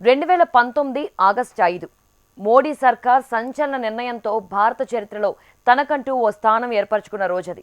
2019 August 5 Modi సర్కార్ సంచలన నిర్ణయంతో భారత చరిత్రలో తనకంటూ ఓ స్థానం ఏర్పరచుకున్న రోజది.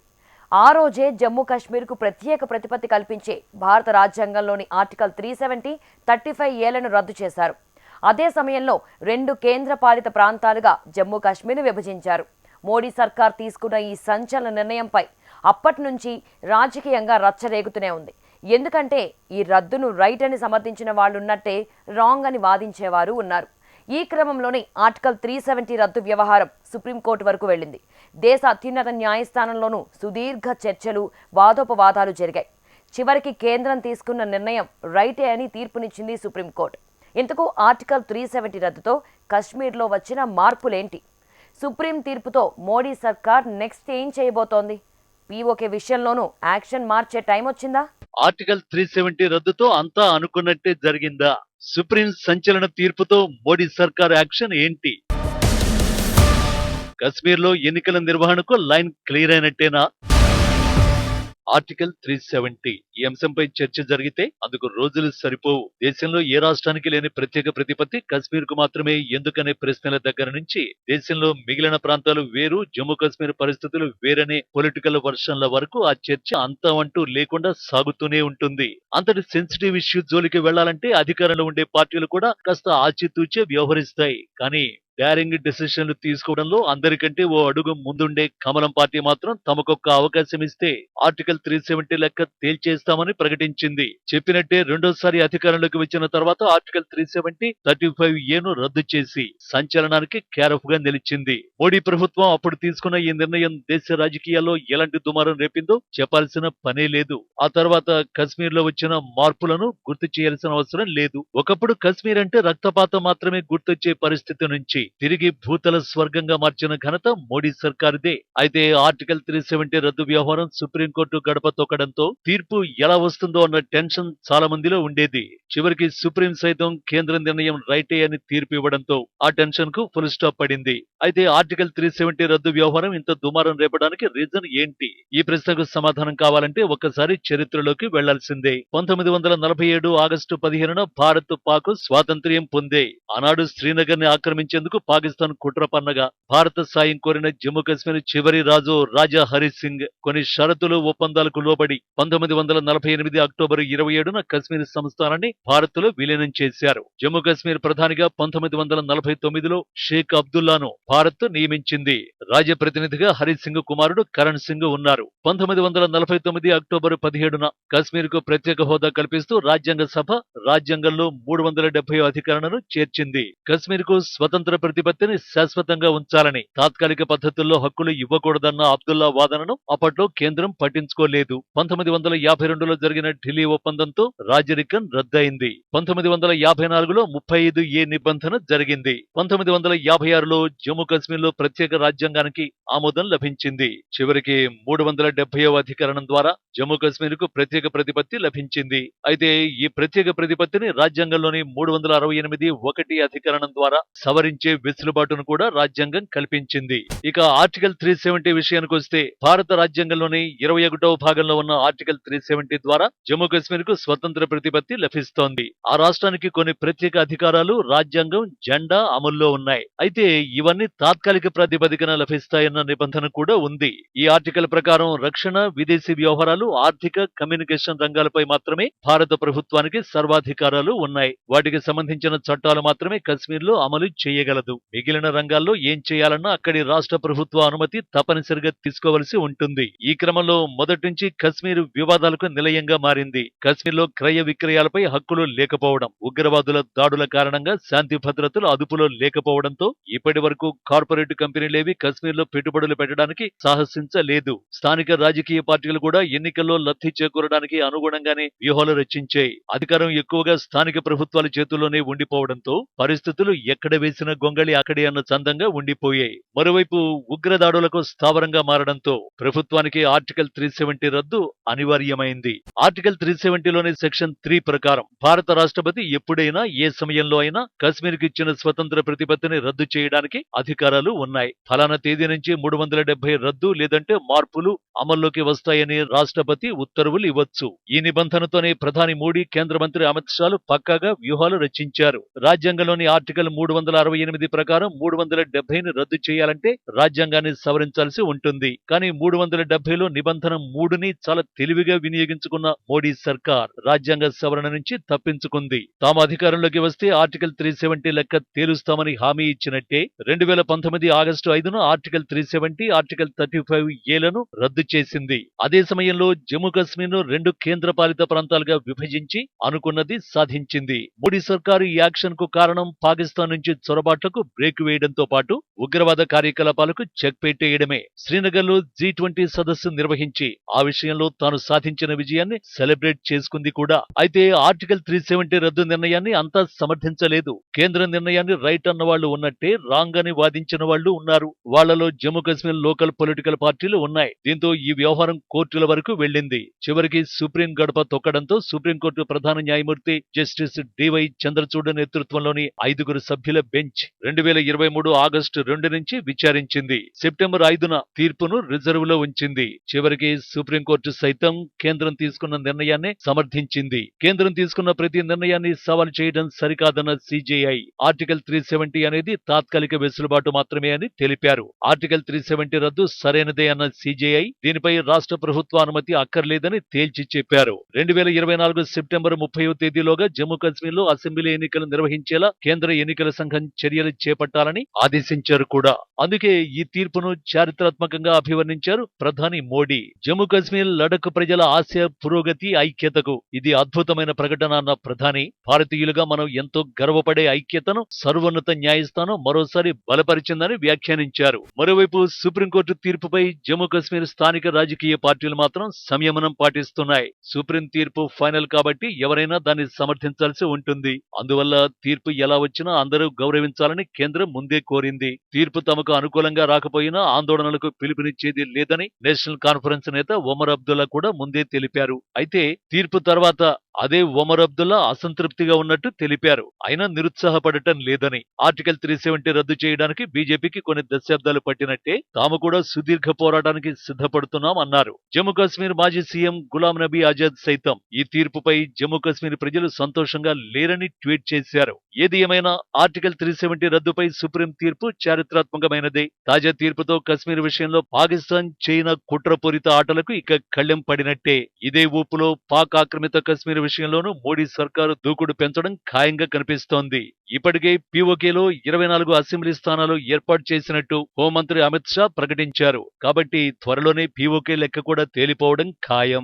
ఆ రోజే జమ్మూ కాశ్మీర్కు ప్రత్యేక ప్రతిపత్తి కల్పించే భారత రాజ్యాంగంలోని ఆర్టికల్ 370, 35 ఏలను రద్దు చేశారు. అదే సమయంలో 2 కేంద్రపాలిత ప్రాంతాలుగా జమ్మూ కాశ్మీర్ను విభజించారు. మోడీ సర్కార్ తీసుకున్న ఈ సంచలన నిర్ణయంపై అప్పటి నుంచి రాజకీయంగా రచ్చరేగుతూనే ఉంది. ఎందుకంటే ఈ రద్దును రైట్ అని సమర్థించిన వాళ్ళున్నట్టే రాంగ్ అని వాదించేవారు ఉన్నారు. ఈ క్రమంలోనే ఆర్టికల్ 370 రద్దు వ్యవహారం సుప్రీంకోర్టు వరకు వెళ్ళింది. దేశ అత్యున్నత న్యాయస్థానంలోనూ సుదీర్ఘ చర్చలు, వాదోపవాదాలు జరిగాయి. చివరికి కేంద్రం తీసుకున్న నిర్ణయం రైటే అని తీర్పునిచ్చింది సుప్రీంకోర్టు. ఇంతకు ఆర్టికల్ 370 రద్దుతో కశ్మీర్లో వచ్చిన మార్పులేంటి? సుప్రీం తీర్పుతో మోడీ సర్కార్ నెక్స్ట్ ఏం చేయబోతోంది? పీఓకే విషయంలోనూ యాక్షన్ మార్చే టైం వచ్చిందా? ఆర్టికల్ 370 రద్దుతో అంతా అనుకున్నట్టే జరిగిందా? సుప్రీం సంచలన తీర్పుతో మోడీ సర్కార్ యాక్షన్ ఏంటి? కశ్మీర్లో ఎన్నికల నిర్వహణకు లైన్ క్లియర్ అయినట్టేనా? ఆర్టికల్ 370 ఈ అంశంపై చర్చ జరిగితే అందుకు రోజులు సరిపోవు. దేశంలో ఏ రాష్ట్రానికి లేని ప్రత్యేక ప్రతిపత్తి కశ్మీర్ కు మాత్రమే ఎందుకనే ప్రశ్నల దగ్గర నుంచి దేశంలో మిగిలిన ప్రాంతాలు వేరు, జమ్మూ కాశ్మీర్ పరిస్థితులు వేరనే పొలిటికల్ వర్షన్ల వరకు ఆ చర్చ అంతమంటూ లేకుండా సాగుతూనే ఉంటుంది. అంతటి సెన్సిటివ్ ఇష్యూ జోలికి వెళ్లాలంటే అధికారంలో ఉండే పార్టీలు కూడా కాస్త ఆచితూచే వ్యవహరిస్తాయి. కానీ డేరింగ్ డెసిషన్లు తీసుకోవడంలో అందరికంటే ఓ అడుగు ముందుండే కమలం పార్టీ మాత్రం తమకొక్క అవకాశం ఇస్తే ఆర్టికల్ 370 లెక్క తేల్చేస్తామని ప్రకటించింది. చెప్పినట్టే రెండోసారి అధికారంలోకి వచ్చిన తర్వాత ఆర్టికల్ 370, 35 ఏను రద్దు చేసి సంచలనానికి కేరఫ్ గా నిలిచింది. మోడీ ప్రభుత్వం అప్పుడు తీసుకున్న ఈ నిర్ణయం దేశ రాజకీయాల్లో ఎలాంటి దుమారం రేపిందో చెప్పాల్సిన పనే లేదు. ఆ తర్వాత కశ్మీర్ లో వచ్చిన మార్పులను గుర్తు చేయాల్సిన అవసరం లేదు. ఒకప్పుడు కశ్మీర్ అంటే రక్తపాతం మాత్రమే గుర్తొచ్చే పరిస్థితి నుంచి తిరిగి భూతల స్వర్గంగా మార్చిన ఘనత మోడీ సర్కారుదే. అయితే ఆర్టికల్ 370 రద్దు వ్యవహారం సుప్రీంకోర్టు గడప తొక్కడంతో తీర్పు ఎలా వస్తుందో అన్న టెన్షన్ చాలా మందిలో ఉండేది. చివరికి సుప్రీం సైతం కేంద్ర నిర్ణయం రైటే అని తీర్పు ఇవ్వడంతో ఆ టెన్షన్ కు ఫుల్ స్టాప్ పడింది. అయితే ఆర్టికల్ 370 రద్దు వ్యవహారం ఇంత దుమారం రేపడానికి రీజన్ ఏంటి? ఈ ప్రశ్నకు సమాధానం కావాలంటే ఒక్కసారి చరిత్రలోకి వెళ్లాల్సిందే. 1947 ఆగస్టు 15న భారత్ పాక్ స్వాతంత్ర్యం పొందే. ఆనాడు శ్రీనగర్ ని ఆక్రమించేందుకు పాకిస్తాన్ కుట్ర పన్నగా భారత సాయం కోరిన జమ్మూ కాశ్మీర్ చివరి రాజు రాజా హరి సింగ్ కొన్ని షరతులు, ఒప్పందాలకు లోబడి 1948 అక్టోబర్ 27న కశ్మీర్ సంస్థానాన్ని భారత్ లో విలీనం చేశారు. జమ్మూ కాశ్మీర్ ప్రధానిగా 1949లో షేక్ అబ్దుల్లాను భారత్ నియమించింది. రాజప్రతినిధిగా హరి సింగ్ కుమారుడు కరణ్ సింగ్ ఉన్నారు. 1949 అక్టోబర్ 17న కశ్మీర్ కు ప్రత్యేక హోదా కల్పిస్తూ రాజ్యాంగ సభ రాజ్యాంగంలో 370 అధికరణను చేర్చింది. కశ్మీర్ కు స్వతంత్ర ప్రతిపత్తిని శాశ్వతంగా ఉంచాలని, తాత్కాలిక పద్ధతుల్లో హక్కులు ఇవ్వకూడదన్న అబ్దుల్లా వాదనను అప్పట్లో కేంద్రం పట్టించుకోలేదు. 1952లో జరిగిన ఢిల్లీ ఒప్పందంతో రాజరికం రద్దయింది. 1954లో 35A నిబంధన జరిగింది. 1956లో జమ్మూ కాశ్మీర్ లో ప్రత్యేక రాజ్యాంగానికి ఆమోదం లభించింది. చివరికి 370వ అధికరణం ద్వారా జమ్మూ కాశ్మీర్ కు ప్రత్యేక ప్రతిపత్తి లభించింది. అయితే ఈ ప్రత్యేక ప్రతిపత్తిని రాజ్యాంగంలోని 368(1) అధికరణం ద్వారా సవరించే వెసులుబాటును కూడా రాజ్యాంగం కల్పించింది. ఇక ఆర్టికల్ 370 విషయానికి వస్తే భారత రాజ్యాంగంలోని 21వ భాగంలో ఉన్న ఆర్టికల్ 370 ద్వారా జమ్మూ కాశ్మీర్ కు స్వతంత్ర ప్రతిపత్తి లభిస్తోంది. ఆ రాష్ట్రానికి కొన్ని ప్రత్యేక అధికారాలు, రాజ్యాంగం, జెండా అమల్లో ఉన్నాయి. అయితే ఇవన్నీ తాత్కాలిక ప్రాతిపదికన లభిస్తాయన్న నిబంధన కూడా ఉంది. ఈ ఆర్టికల్ ప్రకారం రక్షణ, విదేశీ వ్యవహారాలు, ఆర్థిక, కమ్యూనికేషన్ రంగాలపై మాత్రమే భారత ప్రభుత్వానికి సర్వాధికారాలు ఉన్నాయి. వాటికి సంబంధించిన చట్టాలు మాత్రమే కశ్మీర్ లో అమలు చేయగలదు. మిగిలిన రంగాల్లో ఏం చేయాలన్నా అక్కడి రాష్ట్ర ప్రభుత్వ అనుమతి తప్పనిసరిగా తీసుకోవలసి ఉంటుంది. ఈ క్రమంలో మొదటి నుంచి కశ్మీర్ వివాదాలకు నిలయంగా మారింది. కశ్మీర్ లో క్రయ విక్రయాలపై హక్కులు లేకపోవడం, ఉగ్రవాదుల దాడుల కారణంగా శాంతి భద్రతలు అదుపులో లేకపోవడంతో ఇప్పటి వరకు కార్పొరేట్ కంపెనీలేవి కశ్మీర్ లో పెట్టుబడులు పెట్టడానికి సాహసించలేదు. స్థానిక రాజకీయ పార్టీలు కూడా ఎన్నికల్లో లబ్ధి చేకూరడానికి అనుగుణంగానే వ్యూహాలు రచించాయి. అధికారం ఎక్కువగా స్థానిక ప్రభుత్వాల చేతుల్లోనే ఉండిపోవడంతో పరిస్థితులు ఎక్కడ వేసిన గొంగళి అక్కడి అన్న చందంగా ఉండిపోయాయి. మరోవైపు ఉగ్రదాడులకు స్థావరంగా మారడంతో ప్రభుత్వానికి ఆర్టికల్ 370 రద్దు అనివార్యమైంది. ఆర్టికల్ 370లోని సెక్షన్ 3 ప్రకారం భారత రాష్ట్రపతి ఎప్పుడైనా ఏ సమయంలో అయినా కశ్మీర్కి ఇచ్చిన స్వతంత్ర ప్రతిపత్తిని రద్దు చేయడానికి అధికారాలు ఉన్నాయి. ఫలానా తేదీ నుంచి 370 రద్దు లేదంటే మార్పులు అమల్లోకి వస్తాయని రాష్ట్రపతి ఉత్తర్వులు ఇవ్వచ్చు. ఈ నిబంధనతోనే ప్రధాని మోడీ, కేంద్ర మంత్రి అమిత్ షాలు పక్కాగా వ్యూహాలు రచించారు. రాజ్యాంగంలోని ఆర్టికల్ 368 ప్రకారం 370ని రద్దు చేయాలంటే రాజ్యాంగాన్ని సవరించాల్సి ఉంటుంది. కానీ 370లో నిబంధన 3ని చాలా తెలివిగా వినియోగించుకున్న మోడీ సర్కార్ రాజ్యాంగ సవరణ నుంచి తప్పించుకుంది. తాము అధికారంలోకి వస్తే ఆర్టికల్ 370 లెక్క తేలుస్తామని హామీ ఇచ్చినట్టే 2019 ఆగస్టు 5న ఆర్టికల్ 370, ఆర్టికల్ 35A రద్దు చేసింది. అదే సమయంలో జమ్మూ కశ్మీర్ ను 2 కేంద్రపాలిత ప్రాంతాలుగా విభజించి అనుకున్నది సాధించింది. మోడీ సర్కారు ఈ యాక్షన్ కు కారణం పాకిస్తాన్ నుంచి చొరబాట్లకు బ్రేక్ వేయడంతో పాటు ఉగ్రవాద కార్యకలాపాలకు చెక్ పెట్టేయడమే. శ్రీనగర్ లో G20 సదస్సు నిర్వహించి ఆ విషయంలో తాను సాధించిన విజయాన్ని సెలబ్రేట్ చేసుకుంది కూడా. అయితే ఆర్టికల్ 370 రద్దు నిర్ణయాన్ని అంతా సమర్థించలేదు. కేంద్ర నిర్ణయాన్ని రైట్ అన్న వాళ్ళు ఉన్నట్టే రాంగ్ అని వాదించిన వాళ్ళు ఉన్నారు. వాళ్లలో జమ్మూ కశ్మీర్ లోకల్ పొలిటికల్ పార్టీలు ఉన్నాయి. దీంతో ఈ వ్యవహారం కోర్టుల వరకు వెళ్ళింది. చివరికి సుప్రీం గడప తొక్కడంతో సుప్రీంకోర్టు ప్రధాన న్యాయమూర్తి జస్టిస్ డివై చంద్రచూడ్ నేతృత్వంలోని 5 సభ్యుల బెంచ్ 2023 ఆగస్టు 2 నుంచి విచారించింది. సెప్టెంబర్ 5న తీర్పును రిజర్వ్ లో ఉంచింది. చివరికి సుప్రీంకోర్టు సైతం కేంద్రం తీసుకున్న నిర్ణయాన్ని సమర్థించింది. కేంద్రం తీసుకున్న ప్రతి నిర్ణయాన్ని సవాల్ చేయడం సరికాదన్న సిజేఐ ఆర్టికల్ 370 అనేది తాత్కాలిక వెసులుబాటు మాత్రమే అని తెలిపారు. ఆర్టికల్ 370 రద్దు సరైనదే అన్న సిజేఐ దీనిపై రాష్ట్ర ప్రభుత్వ అనుమతి అక్కర్లేదని తేల్చి చెప్పారు. 2024 సెప్టెంబర్ 30వ తేదీలోగా జమ్మూ కశ్మీర్ లో అసెంబ్లీ ఎన్నికలు నిర్వహించేలా కేంద్ర ఎన్నికల సంఘం చర్యలు చేపట్టాలని ఆదేశించారు కూడా. అందుకే ఈ తీర్పును చారిత్రాత్మకంగా అభివర్ణించారు ప్రధాని మోడీ. జమ్మూ కశ్మీర్, లడఖ్ ప్రజల ఆశ, పురోగతి, ఐక్యతకు ఇది అద్భుతమైన ప్రకటన అన్న ప్రధాని భారతీయులుగా మనం ఎంతో గర్వపడే ఐక్యతను సర్వోన్నత న్యాయస్థానం మరోసారి బలపరిచిందని వ్యాఖ్యానించారు. మరోవైపు సుప్రీంకోర్టు తీర్పుపై జమ్మూ కశ్మీర్ స్థానిక రాజకీయ పార్టీలు మాత్రం సంయమనం పాటిస్తున్నాయి. సుప్రీం తీర్పు ఫైనల్ కాబట్టి ఎవరైనా దాన్ని సమర్థించాల్సి ఉంటుంది. అందువల్ల తీర్పు ఎలా వచ్చినా అందరూ గౌరవించాలని కేంద్రం ముందే కోరింది. తీర్పు తమకు అనుకూలంగా రాకపోయినా ఆందోళనలకు పిలుపునిచ్చేది లేదని నేషనల్ కాన్ఫరెన్స్ నేత ఒమర్ అబ్దుల్లా కూడా ముందే తెలిపారు. అయితే తీర్పు తర్వాత అదే ఒమర్ అబ్దుల్లా అసంతృప్తిగా ఉన్నట్టు తెలిపారు. అయినా నిరుత్సాహపడటం లేదని. ఆర్టికల్ 370 రద్దు చేయడానికి బీజేపీకి కొన్ని దశాబ్దాలు పట్టినట్టే తాము కూడా సుదీర్ఘ పోరాటానికి సిద్ధపడుతున్నాం అన్నారు. జమ్మూ కాశ్మీర్ మాజీ సీఎం గులాం నబీ ఆజాద్ సైతం ఈ తీర్పుపై జమ్మూ కాశ్మీర్ ప్రజలు సంతోషంగా లేరని ట్వీట్ చేశారు. ఏది ఏమైనా ఆర్టికల్ 370 రద్దుపై సుప్రీం తీర్పు చారిత్రాత్మకమైనదే. తాజా తీర్పుతో కశ్మీర్ విషయంలో పాకిస్తాన్, చైనా కుట్రపూరిత ఆటలకు ఇక కళ్ళెం పడినట్టే. ఇదే ఊపులో పాక్ ఆక్రమిత కశ్మీర్ విషయంలోనూ మోడీ సర్కారు దూకుడు పెంచడం ఖాయంగా కనిపిస్తోంది. ఇప్పటికే పీఓకేలో 24 అసెంబ్లీ స్థానాలు ఏర్పాటు చేసినట్టు హోంమంత్రి అమిత్ షా ప్రకటించారు. కాబట్టి త్వరలోనే పీఓకే లెక్క కూడా తేలిపోవడం ఖాయం.